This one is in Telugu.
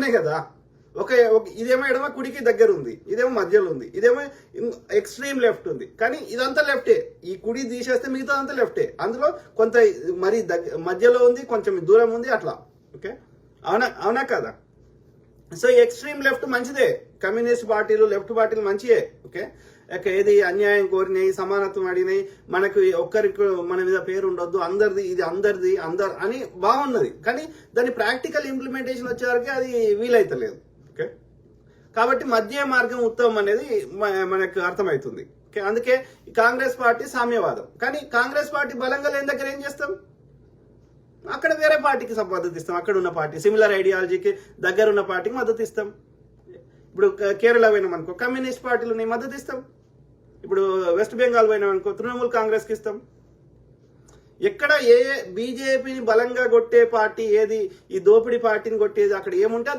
మధ్యలోనే కదా. ఇదేమో ఎడమ కుడికి దగ్గర ఉంది, ఇదేమో మధ్యలో ఉంది, ఇదేమో ఎక్స్ట్రీమ్ లెఫ్ట్ ఉంది. కానీ ఇదంతా లెఫ్టే. ఈ కుడి తీసేస్తే మిగతా అంతా లెఫ్టే. అందులో కొంత మరి మధ్యలో ఉంది, కొంచెం దూరం ఉంది, అట్లా. ఓకే, అవునా కదా? సో ఎక్స్ట్రీమ్ లెఫ్ట్ మంచిదే, కమ్యూనిస్ట్ పార్టీలు లెఫ్ట్ పార్టీలు మంచియే. ఓకే, ఏది అన్యాయం కోరినాయి, సమానత్వం అడిగినాయి, మనకు ఒక్కరికి మన మీద పేరు ఉండొద్దు, అందరిది ఇది అందరిది అని బాగున్నది. కానీ దాని ప్రాక్టికల్ ఇంప్లిమెంటేషన్ వచ్చేవరకు అది వీలైతలేదు. ఓకే, కాబట్టి మధ్య మార్గం ఉత్తమం అనేది మనకు అర్థమవుతుంది. అందుకే కాంగ్రెస్ పార్టీ సామ్యవాదం. కానీ కాంగ్రెస్ పార్టీ బలంగా లేని దగ్గర ఏం చేస్తాం? అక్కడ వేరే పార్టీకి మద్దతు ఇస్తాం. అక్కడ ఉన్న పార్టీ సిమిలర్ ఐడియాలజీకి దగ్గర ఉన్న పార్టీకి మద్దతు ఇస్తాం. ఇప్పుడు కేరళ పోయినాం అనుకో, కమ్యూనిస్ట్ పార్టీలు మద్దతు ఇస్తాం. ఇప్పుడు వెస్ట్ బెంగాల్ పోయినాం అనుకో, తృణమూల్ కాంగ్రెస్కి ఇస్తాం. ఎక్కడ బీజేపీని బలంగా కొట్టే పార్టీ ఏది, ఈ దోపిడీ పార్టీని కొట్టేది అక్కడ ఏముంటే